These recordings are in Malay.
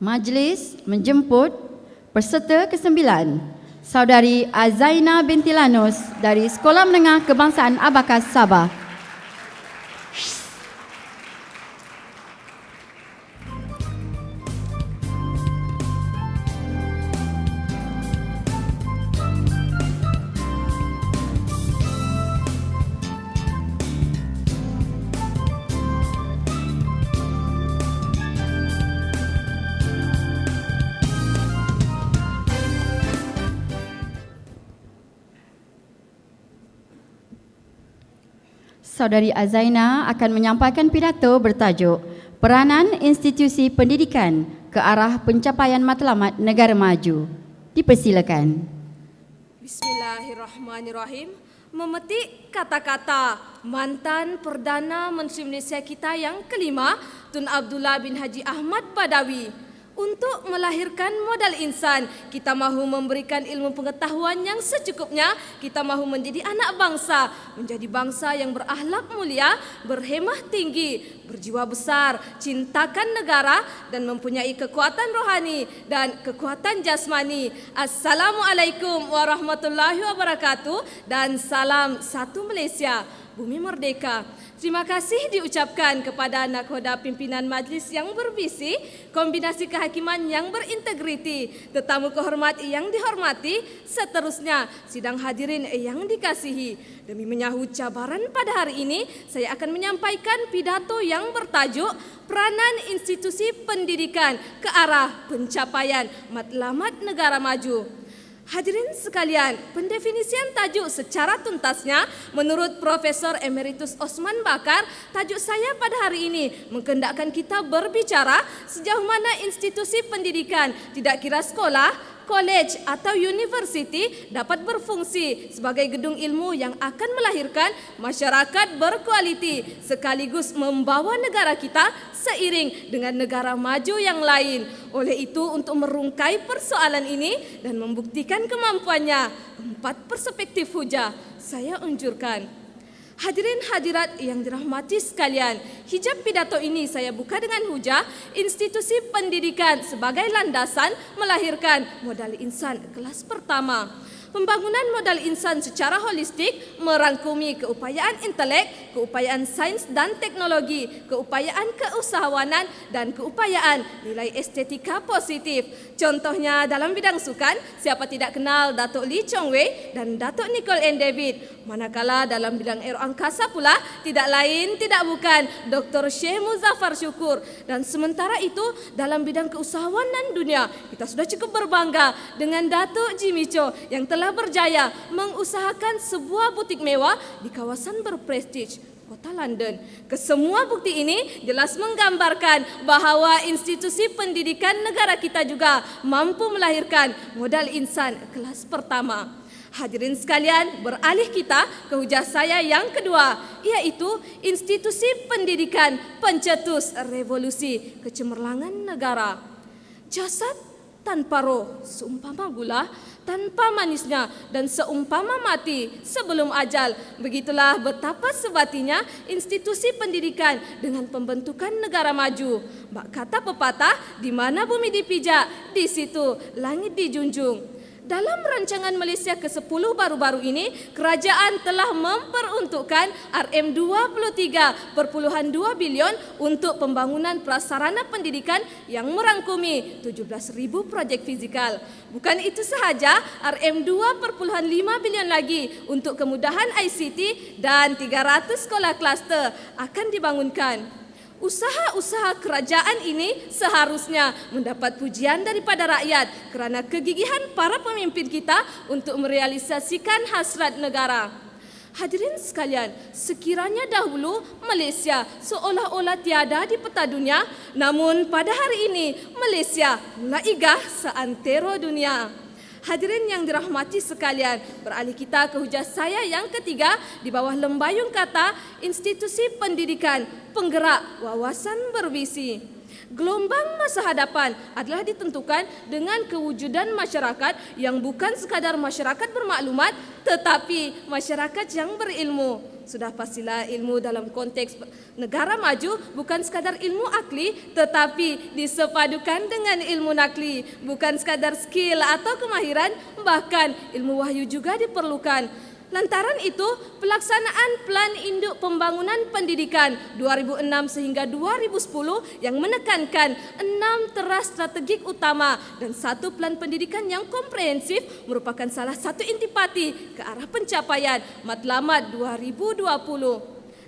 Majlis menjemput peserta ke-9, Saudari Azaina binti Lanus dari Sekolah Menengah Kebangsaan Abakas Sabah. Saudari Azaina akan menyampaikan pidato bertajuk Peranan Institusi Pendidikan ke Arah Pencapaian Matlamat Negara Maju. Dipersilakan. Bismillahirrahmanirrahim. Memetik kata-kata mantan Perdana Menteri Malaysia kita yang kelima, Tun Abdullah bin Haji Ahmad Badawi. Untuk melahirkan modal insan, kita mahu memberikan ilmu pengetahuan yang secukupnya. Kita mahu menjadi anak bangsa, menjadi bangsa yang berakhlak mulia, berhemah tinggi, berjiwa besar, cintakan negara dan mempunyai kekuatan rohani dan kekuatan jasmani. Assalamualaikum warahmatullahi wabarakatuh dan salam satu Malaysia, bumi merdeka. Terima kasih diucapkan kepada nakhoda pimpinan majlis yang berbisi, kombinasi kehakiman yang berintegriti, tetamu kehormat yang dihormati, seterusnya sidang hadirin yang dikasihi. Demi menyahut cabaran pada hari ini, saya akan menyampaikan pidato yang bertajuk Peranan Institusi Pendidikan ke Arah Pencapaian Matlamat Negara Maju. Hadirin sekalian, pendefinisian tajuk secara tuntasnya menurut Profesor Emeritus Osman Bakar, tajuk saya pada hari ini menghendakkan kita berbicara sejauh mana institusi pendidikan, tidak kira sekolah, kolej atau universiti, dapat berfungsi sebagai gedung ilmu yang akan melahirkan masyarakat berkualiti sekaligus membawa negara kita seiring dengan negara maju yang lain. Oleh itu, untuk merungkai persoalan ini dan membuktikan kemampuannya, 4 perspektif hujah saya unjurkan. Hadirin hadirat yang dirahmati sekalian, hijab pidato ini saya buka dengan hujah institusi pendidikan sebagai landasan melahirkan modal insan kelas pertama. Pembangunan modal insan secara holistik merangkumi keupayaan intelek, keupayaan sains dan teknologi, keupayaan keusahawanan dan keupayaan nilai estetika positif. Contohnya dalam bidang sukan, siapa tidak kenal Datuk Lee Chong Wei dan Datuk Nicole N. David. Manakala dalam bidang aeroangkasa pula, tidak lain tidak bukan Dr. Syekh Muzaffar Syukur. Dan sementara itu dalam bidang keusahawanan dunia, kita sudah cukup berbangga dengan Datuk Jimmy Cho yang telah berjaya mengusahakan sebuah butik mewah di kawasan berprestij Kota London. Kesemua bukti ini jelas menggambarkan bahawa institusi pendidikan negara kita juga mampu melahirkan modal insan kelas pertama. Hadirin sekalian, beralih kita ke hujah saya yang kedua, iaitu institusi pendidikan pencetus revolusi kecemerlangan negara. Jasad tanpa roh seumpama gula, tanpa manisnya dan seumpama mati sebelum ajal. Begitulah betapa sebatinya institusi pendidikan dengan pembentukan negara maju. Bak kata pepatah, di mana bumi dipijak, di situ langit dijunjung. Dalam rancangan Malaysia ke-10 baru-baru ini, kerajaan telah memperuntukkan RM23.2 bilion untuk pembangunan prasarana pendidikan yang merangkumi 17,000 projek fizikal. Bukan itu sahaja, RM2.5 bilion lagi untuk kemudahan ICT dan 300 sekolah kluster akan dibangunkan. Usaha-usaha kerajaan ini seharusnya mendapat pujian daripada rakyat kerana kegigihan para pemimpin kita untuk merealisasikan hasrat negara. Hadirin sekalian, sekiranya dahulu Malaysia seolah-olah tiada di peta dunia, namun pada hari ini Malaysia mulai igah seantero dunia. Hadirin yang dirahmati sekalian, beralih kita ke hujah saya yang ketiga di bawah lembayung kata institusi pendidikan penggerak wawasan berbisi. Gelombang masa hadapan adalah ditentukan dengan kewujudan masyarakat yang bukan sekadar masyarakat bermaklumat tetapi masyarakat yang berilmu. Sudah pastilah ilmu dalam konteks negara maju bukan sekadar ilmu akli, tetapi disepadukan dengan ilmu nakli. Bukan sekadar skill atau kemahiran, bahkan ilmu wahyu juga diperlukan. Lantaran itu, pelaksanaan Plan Induk Pembangunan Pendidikan 2006 sehingga 2010 yang menekankan 6 teras strategik utama dan 1 plan pendidikan yang komprehensif merupakan salah satu intipati ke arah pencapaian Matlamat 2020.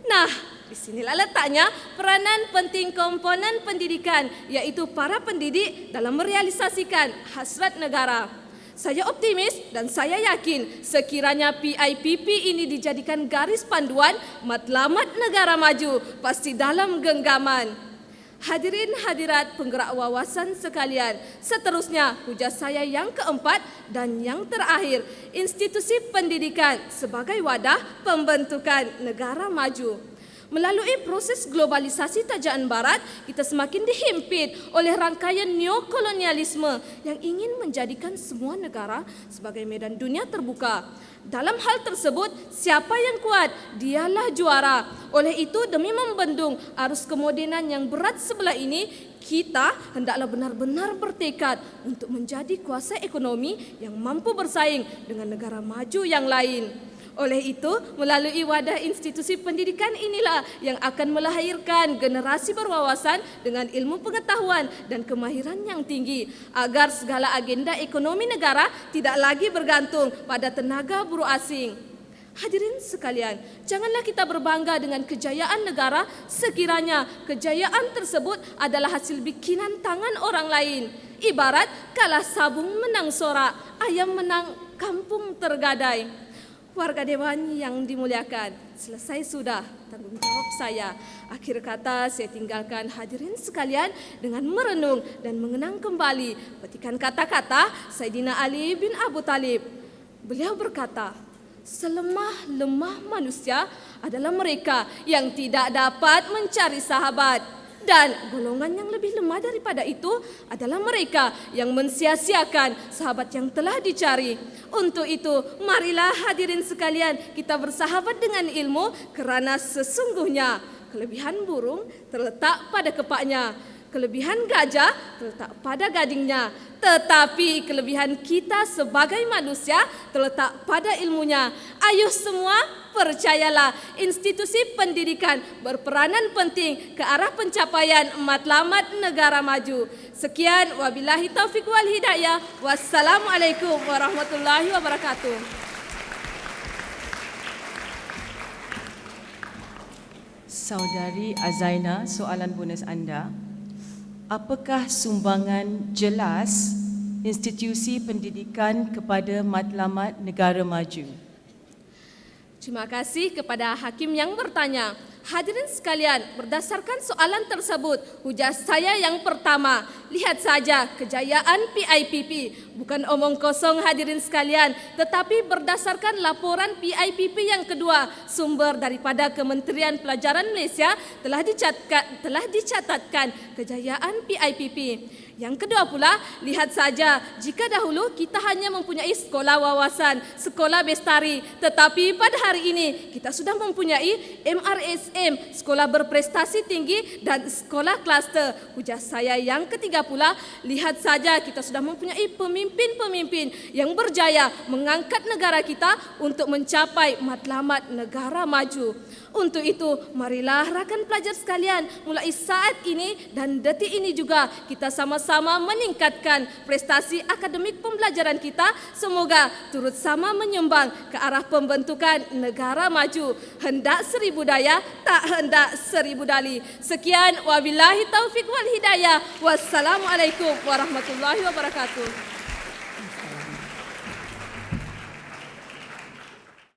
Nah, di sinilah letaknya peranan penting komponen pendidikan, iaitu para pendidik dalam merealisasikan hasrat negara. Saya optimis dan saya yakin sekiranya PIPP ini dijadikan garis panduan matlamat negara maju, pasti dalam genggaman. Hadirin hadirat penggerak wawasan sekalian, seterusnya hujah saya yang keempat dan yang terakhir, institusi pendidikan sebagai wadah pembentukan negara maju. Melalui proses globalisasi tajaan barat, kita semakin dihimpit oleh rangkaian neokolonialisme yang ingin menjadikan semua negara sebagai medan dunia terbuka. Dalam hal tersebut, siapa yang kuat, dialah juara. Oleh itu, demi membendung arus kemodenan yang berat sebelah ini, kita hendaklah benar-benar bertekad untuk menjadi kuasa ekonomi yang mampu bersaing dengan negara maju yang lain. Oleh itu, melalui wadah institusi pendidikan inilah yang akan melahirkan generasi berwawasan dengan ilmu pengetahuan dan kemahiran yang tinggi agar segala agenda ekonomi negara tidak lagi bergantung pada tenaga buruh asing. Hadirin sekalian, janganlah kita berbangga dengan kejayaan negara sekiranya kejayaan tersebut adalah hasil bikinan tangan orang lain. Ibarat kalah sabung menang sorak, ayam menang kampung tergadai. Warga Dewan yang dimuliakan, selesai sudah tanggung jawab saya. Akhir kata saya tinggalkan hadirin sekalian dengan merenung dan mengenang kembali petikan kata-kata Saidina Ali bin Abu Talib. Beliau berkata, selemah-lemah manusia adalah mereka yang tidak dapat mencari sahabat. Dan golongan yang lebih lemah daripada itu adalah mereka yang mensia-siakan sahabat yang telah dicari. Untuk itu, marilah hadirin sekalian kita bersahabat dengan ilmu kerana sesungguhnya kelebihan burung terletak pada kepaknya. Kelebihan gajah terletak pada gadingnya, tetapi kelebihan kita sebagai manusia terletak pada ilmunya. Ayuh semua, percayalah, institusi pendidikan berperanan penting ke arah pencapaian matlamat negara maju. Sekian, wabillahi taufiq wal hidayah. Wassalamualaikum warahmatullahi wabarakatuh. Saudari Azaina, soalan bonus anda. Apakah sumbangan jelas institusi pendidikan kepada matlamat negara maju? Terima kasih kepada hakim yang bertanya. Hadirin sekalian, berdasarkan soalan tersebut, hujah saya yang pertama, lihat saja kejayaan PIPP. Bukan omong kosong hadirin sekalian, tetapi berdasarkan laporan PIPP yang kedua, sumber daripada Kementerian Pelajaran Malaysia telah dicatatkan kejayaan PIPP. Yang kedua pula, lihat saja, jika dahulu kita hanya mempunyai sekolah wawasan, sekolah bestari, tetapi pada hari ini kita sudah mempunyai MRSM, sekolah berprestasi tinggi dan sekolah kluster. Hujah saya yang ketiga pula, lihat saja kita sudah mempunyai pemimpin-pemimpin yang berjaya mengangkat negara kita untuk mencapai matlamat negara maju. Untuk itu, marilah rakan pelajar sekalian, mulai saat ini dan detik ini juga kita sama-sama meningkatkan prestasi akademik pembelajaran kita. Semoga turut sama menyumbang ke arah pembentukan negara maju. Hendak seribu daya, tak hendak seribu dali. Sekian, wabillahi taufiq wal hidayah. Wassalamualaikum warahmatullahi wabarakatuh.